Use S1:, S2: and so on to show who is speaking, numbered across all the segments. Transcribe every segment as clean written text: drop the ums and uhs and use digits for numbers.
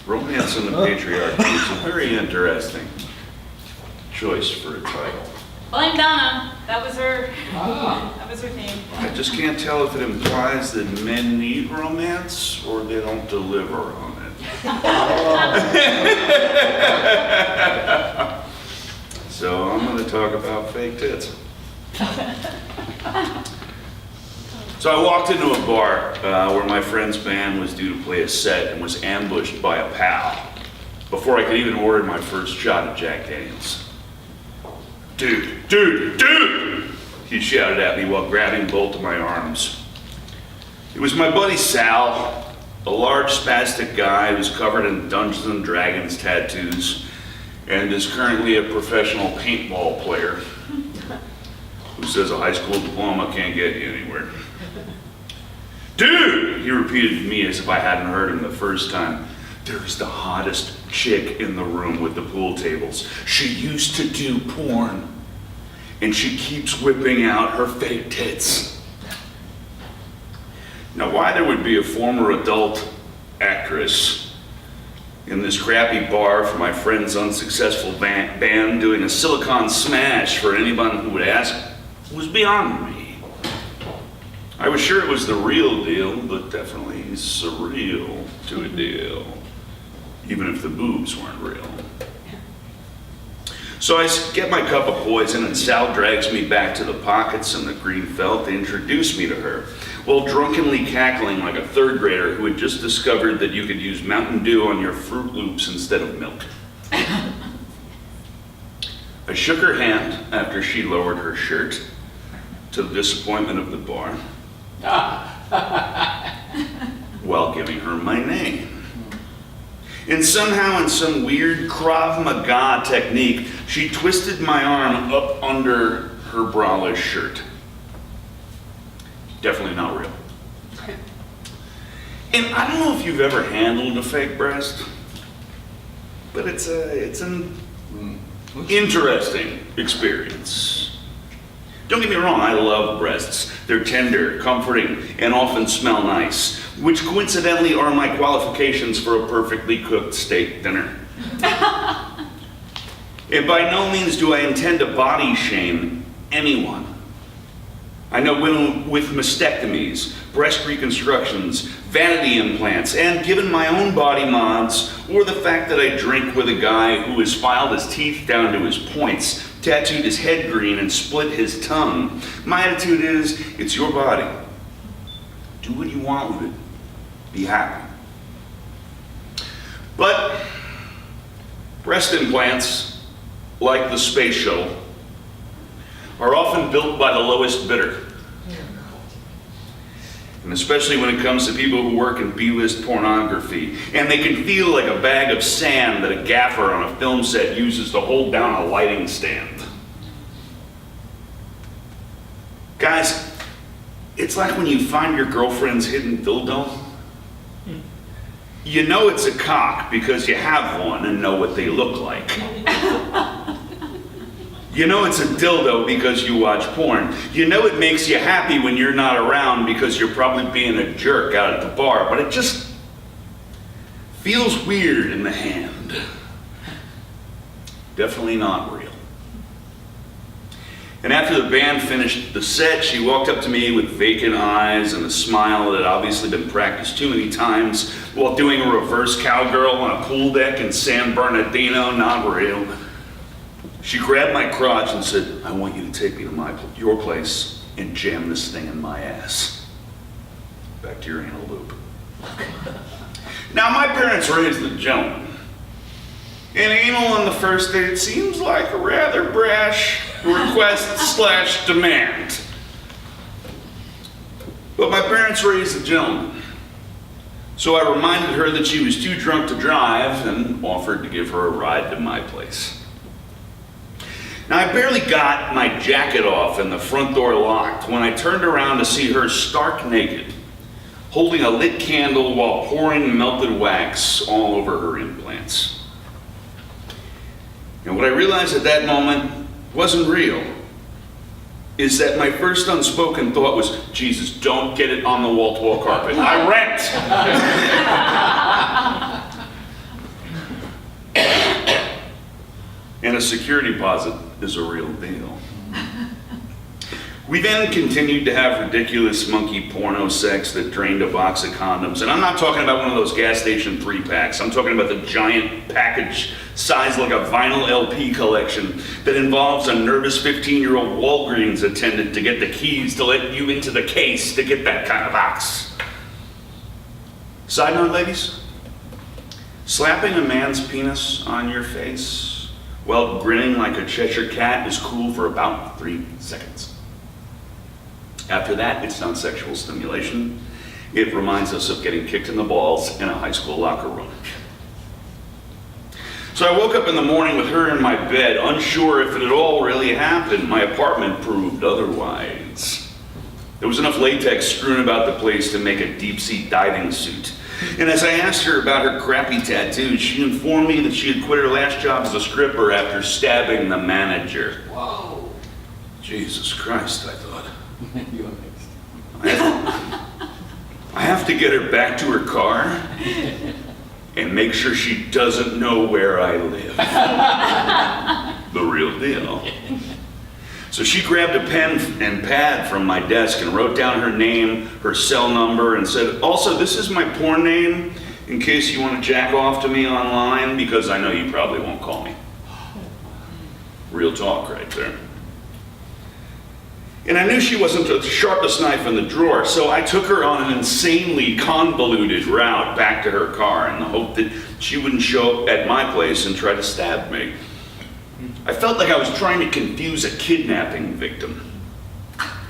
S1: Romance in the Patriarchal is a very interesting choice for a title.
S2: Blame Donna. That was her. That was her theme.
S1: I just can't tell if it implies that men need romance or they don't deliver on it. So I'm going to talk about fake tits. So I walked into a bar where my friend's band was due to play a set and was ambushed by a pal before I could even order my first shot of Jack Daniels. Dude, he shouted at me while grabbing both of my arms. It was my buddy Sal, a large spastic guy who's covered in Dungeons and Dragons tattoos and is currently a professional paintball player who says a high school diploma can't get you anywhere. Dude, he repeated to me as if I hadn't heard him the first time. There's the hottest chick in the room with the pool tables. She used to do porn, and she keeps whipping out her fake tits. Now, why there would be a former adult actress in this crappy bar for my friend's unsuccessful band doing a silicone smash for anyone who would ask was beyond me. I was sure it was the real deal, but definitely surreal to a deal, even if the boobs weren't real. So I get my cup of poison and Sal drags me back to the pockets and the green felt to introduce me to her, while drunkenly cackling like a third grader who had just discovered that you could use Mountain Dew on your Fruit Loops instead of milk. I shook her hand after she lowered her shirt, to the disappointment of the bar, while giving her my name. And somehow, in some weird Krav Maga technique, she twisted my arm up under her braless shirt. Definitely not real. And I don't know if you've ever handled a fake breast, but it's an interesting experience. Don't get me wrong, I love breasts. They're tender, comforting, and often smell nice, which coincidentally are my qualifications for a perfectly cooked steak dinner. And by no means do I intend to body shame anyone. I know women with mastectomies, breast reconstructions, vanity implants, and given my own body mods, or the fact that I drink with a guy who has filed his teeth down to his points, tattooed his head green, and split his tongue, my attitude is, it's your body. Do what you want with it. Be happy. But breast implants, like the space shuttle, are often built by the lowest bidder. And especially when it comes to people who work in B-list pornography, and they can feel like a bag of sand that a gaffer on a film set uses to hold down a lighting stand. Guys, it's like when you find your girlfriend's hidden dildo. You know it's a cock because you have one and know what they look like. You know it's a dildo because you watch porn. You know it makes you happy when you're not around because you're probably being a jerk out at the bar, but it just feels weird in the hand. Definitely not real. And after the band finished the set, she walked up to me with vacant eyes and a smile that had obviously been practiced too many times while doing a reverse cowgirl on a pool deck in San Bernardino, not real. She grabbed my crotch and said, I want you to take me to your place and jam this thing in my ass. Back to your anal loop. Now, my parents raised a gentleman. And anal on the first date seems like a rather brash request/demand. But my parents raised a gentleman. So I reminded her that she was too drunk to drive and offered to give her a ride to my place. Now, I barely got my jacket off and the front door locked when I turned around to see her stark naked, holding a lit candle while pouring melted wax all over her implants. And what I realized at that moment wasn't real, is that my first unspoken thought was, Jesus, don't get it on the wall-to-wall carpet. I rent! and a security deposit is a real deal. We then continued to have ridiculous monkey porno sex that drained a box of condoms. And I'm not talking about one of those gas station 3-packs. I'm talking about the giant package sized like a vinyl LP collection that involves a nervous 15-year-old Walgreens attendant to get the keys to let you into the case to get that kind of box. Side note, ladies, slapping a man's penis on your face while grinning like a Cheshire cat is cool for about 3 seconds. After that, it's not sexual stimulation. It reminds us of getting kicked in the balls in a high school locker room. So I woke up in the morning with her in my bed, unsure if it had all really happened. My apartment proved otherwise. There was enough latex strewn about the place to make a deep-sea diving suit. And as I asked her about her crappy tattoos, she informed me that she had quit her last job as a stripper after stabbing the manager.
S3: Whoa.
S1: Jesus Christ, I thought.
S3: You're next.
S1: I have to get her back to her car and make sure she doesn't know where I live. The real deal. So she grabbed a pen and pad from my desk and wrote down her name, her cell number, and said, also, this is my porn name in case you want to jack off to me online, because I know you probably won't call me. Real talk right there. And I knew she wasn't the sharpest knife in the drawer, so I took her on an insanely convoluted route back to her car in the hope that she wouldn't show up at my place and try to stab me. I felt like I was trying to confuse a kidnapping victim.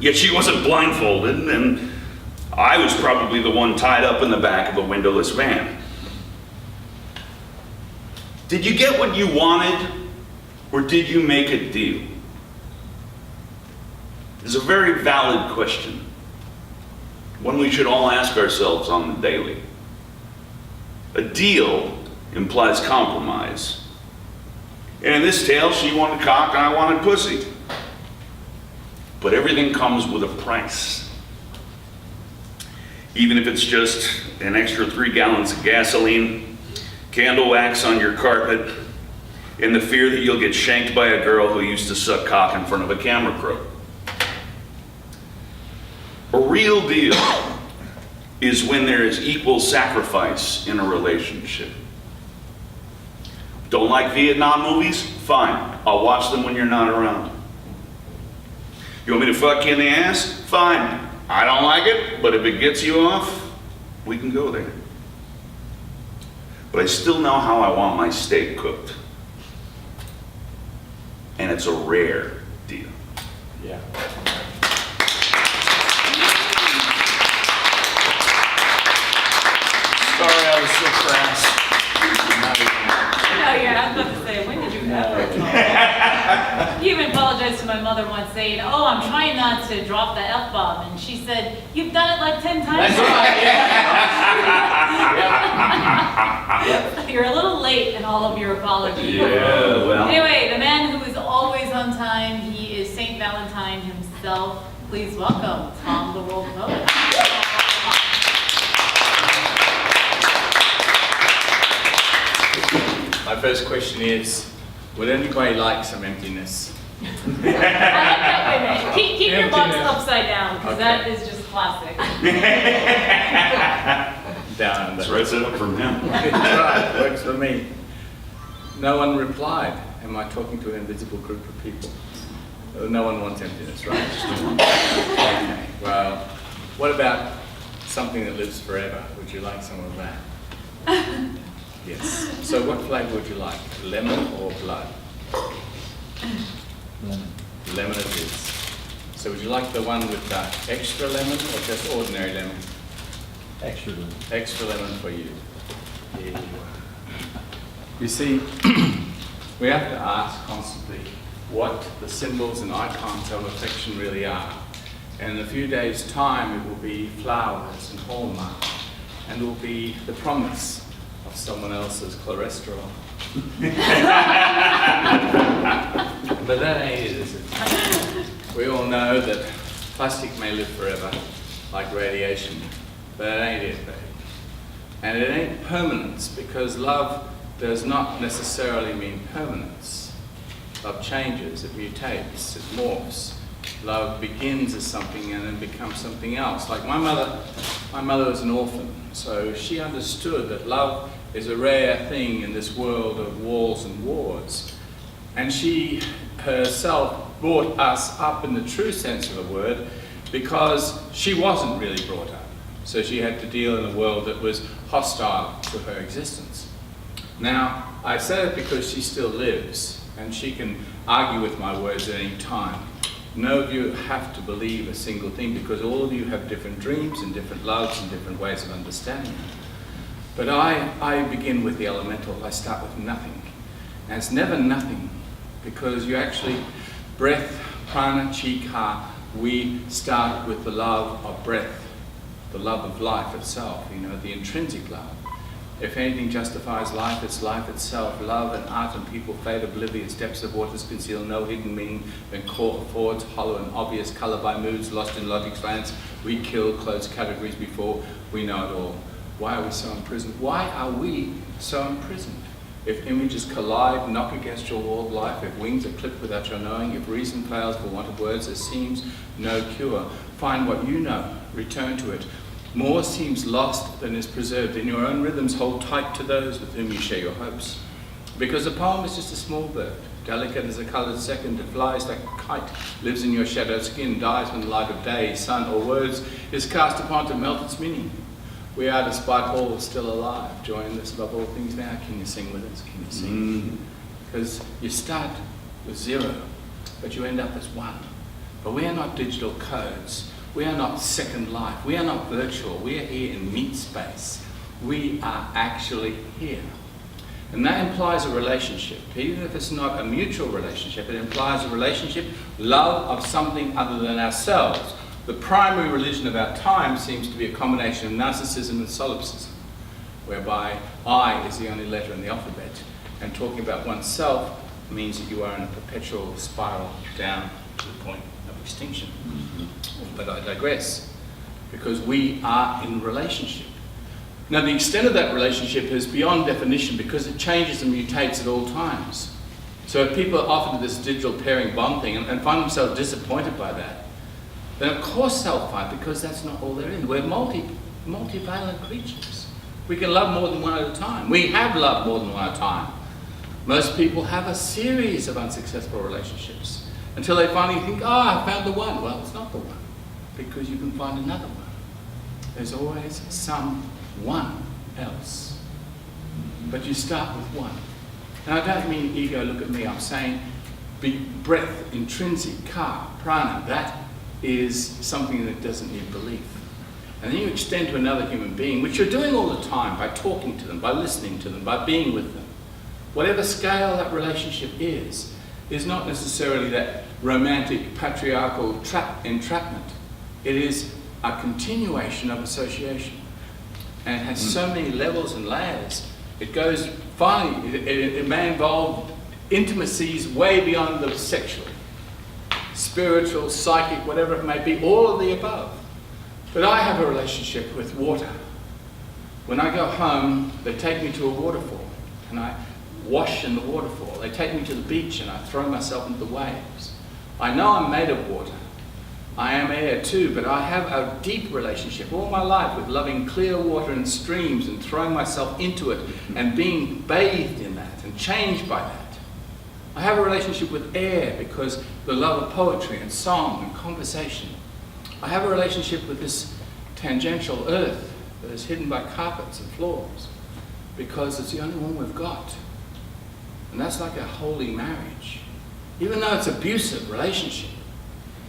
S1: Yet she wasn't blindfolded, and I was probably the one tied up in the back of a windowless van. Did you get what you wanted, or did you make a deal? It's a very valid question, one we should all ask ourselves on the daily. A deal implies compromise. And in this tale, she wanted cock and I wanted pussy. But everything comes with a price. Even if it's just an extra 3 gallons of gasoline, candle wax on your carpet, and the fear that you'll get shanked by a girl who used to suck cock in front of a camera crew. A real deal is when there is equal sacrifice in a relationship. Don't like Vietnam movies? Fine. I'll watch them when you're not around. You want me to fuck you in the ass? Fine. I don't like it, but if it gets you off, we can go there. But I still know how I want my steak cooked. And it's a rare deal.
S3: Yeah.
S1: Sorry I was so crass.
S2: No, yeah, I was about to say, when did you ever? You even apologized to my mother once saying, oh, I'm trying not to drop the F-bomb. And she said, you've done it like 10 times.
S3: That's right, yeah.
S2: You're a little late in all of your apologies.
S1: Yeah, well.
S2: Anyway, the man who is always on time, he is St. Valentine himself. Please welcome Thom the World Poet.
S3: My first question is, would anybody like some emptiness?
S2: I like that way, man. Keep your box
S3: Emptiness.
S2: upside down, because that is just classic.
S3: Down.
S1: That's right, set up from him.
S3: That's right, works for me. No one replied. Am I talking to an invisible group of people? No one wants emptiness, right? Okay. Well, what about something that lives forever? Would you like some of that? Yes. So what flavor would you like? Lemon or blood?
S4: Lemon.
S3: Lemon it is. So would you like the one with extra lemon or just ordinary lemon?
S4: Extra lemon.
S3: Extra lemon for you. Here you are. You see, we have to ask constantly what the symbols and icons of affection really are. And in a few days' time, it will be flowers and hallmark, and it will be the promise of someone else's cholesterol. But that ain't it, is it? We all know that plastic may live forever, like radiation, but it ain't it, baby. And it ain't permanence, because love does not necessarily mean permanence. Love changes, it mutates, it morphs. Love begins as something and then becomes something else. Like my mother was an orphan, so she understood that love is a rare thing in this world of walls and wards. And she herself brought us up in the true sense of the word because she wasn't really brought up. So she had to deal in a world that was hostile to her existence. Now, I say it because she still lives, and she can argue with my words at any time. None of you have to believe a single thing because all of you have different dreams and different loves and different ways of understanding. But I begin with the elemental. I start with nothing. And it's never nothing because you actually, breath, prana, chi, ka, we start with the love of breath, the love of life itself, the intrinsic love. If anything justifies life, it's life itself. Love and art and people fade oblivious, depths of waters conceal no hidden meaning, then caught affords, hollow and obvious, colour by moods, lost in logic's glance. We kill, close categories before we know it all. Why are we so imprisoned? Why are we so imprisoned? If images collide, knock against your wall of life, if wings are clipped without your knowing, if reason fails for want of words, there seems no cure. Find what you know, return to it. More seems lost than is preserved. In your own rhythms, hold tight to those with whom you share your hopes. Because a poem is just a small bird, delicate as a coloured second. It flies like a kite, lives in your shadowed skin, dies when the light of day, sun, or words is cast upon to melt its meaning. We are, despite all, still alive. Join us above all things now. Can you sing with us? Can you sing? Because you start with 0, but you end up as 1. But we are not digital codes. We are not second life. We are not virtual. We are here in meat space. We are actually here. And that implies a relationship. Even if it's not a mutual relationship, it implies a relationship, love of something other than ourselves. The primary religion of our time seems to be a combination of narcissism and solipsism, whereby I is the only letter in the alphabet, and talking about oneself means that you are in a perpetual spiral down to the point of extinction. But I digress, because we are in relationship. Now, the extent of that relationship is beyond definition because it changes and mutates at all times. So if people are offered this digital pairing bond thing and find themselves disappointed by that, then of course they'll fight because that's not all there is. We're multivalent creatures. We can love more than one at a time. We have loved more than one at a time. Most people have a series of unsuccessful relationships until they finally think, I found the one. Well, it's not the one, because you can find another one. There's always someone else. But you start with one. And I don't mean ego, look at me. I'm saying breath, intrinsic, ka, prana, that is something that doesn't need belief. And then you extend to another human being, which you're doing all the time by talking to them, by listening to them, by being with them. Whatever scale that relationship is not necessarily that romantic, patriarchal entrapment. It is a continuation of association. And it has so many levels and layers. It goes finally, it may involve intimacies way beyond the sexual, spiritual, psychic, whatever it may be, all of the above. But I have a relationship with water. When I go home, they take me to a waterfall, and I wash in the waterfall. They take me to the beach, and I throw myself into the waves. I know I'm made of water. I am air too, but I have a deep relationship all my life with loving clear water and streams and throwing myself into it and being bathed in that and changed by that. I have a relationship with air because the love of poetry and song and conversation. I have a relationship with this tangential earth that is hidden by carpets and floors because it's the only one we've got. And that's like a holy marriage. Even though it's an abusive relationship,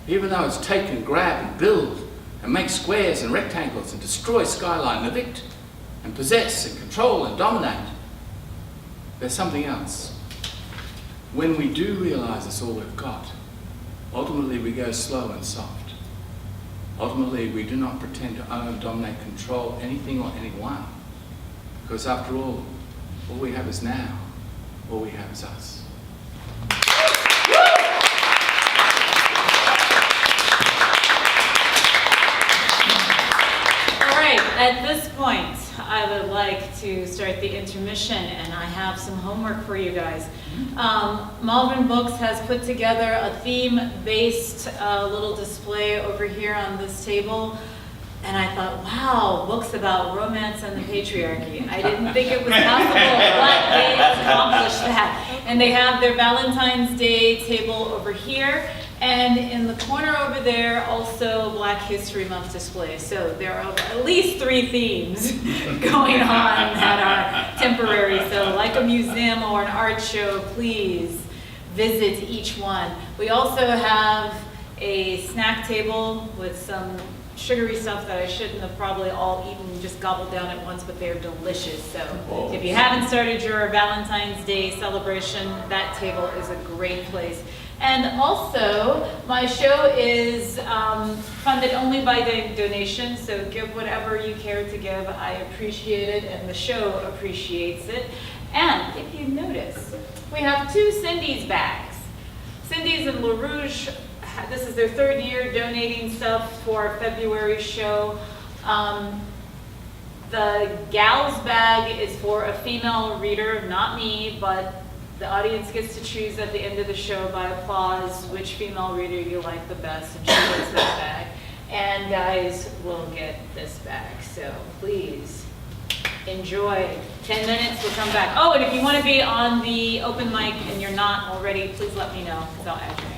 S3: even though it's take and grab and build and make squares and rectangles and destroy skyline and evict and possess and control and dominate, there's something else. When we do realize it's all we've got, ultimately we go slow and soft. Ultimately we do not pretend to own, dominate, control anything or anyone. Because after all we have is now, all we have is us.
S2: All right, at this point, I would like to start the intermission, and I have some homework for you guys. Malvern Books has put together a theme-based little display over here on this table. And I thought, wow, books about romance and the patriarchy. I didn't think it was possible, but they accomplished that. And they have their Valentine's Day table over here, and in the corner over there, also Black History Month display. So there are at least 3 themes going on that are temporary. So like a museum or an art show, please visit each one. We also have a snack table with some sugary stuff that I shouldn't have probably all eaten, just gobbled down at once, but they're delicious. So if you haven't started your Valentine's Day celebration, that table is a great place. And also, my show is funded only by donation, so give whatever you care to give. I appreciate it, and the show appreciates it. And if you notice, we have 2 Cindy's bags. Cindy's and LaRouche. This is their 3rd year donating stuff for our February show. The gal's bag is for a female reader, not me, but the audience gets to choose at the end of the show by applause which female reader you like the best, and she gets this bag. And guys will get this bag, so please enjoy. 10 minutes, we'll come back. Oh, and if you want to be on the open mic and you're not already, please let me know, because I'll add your name.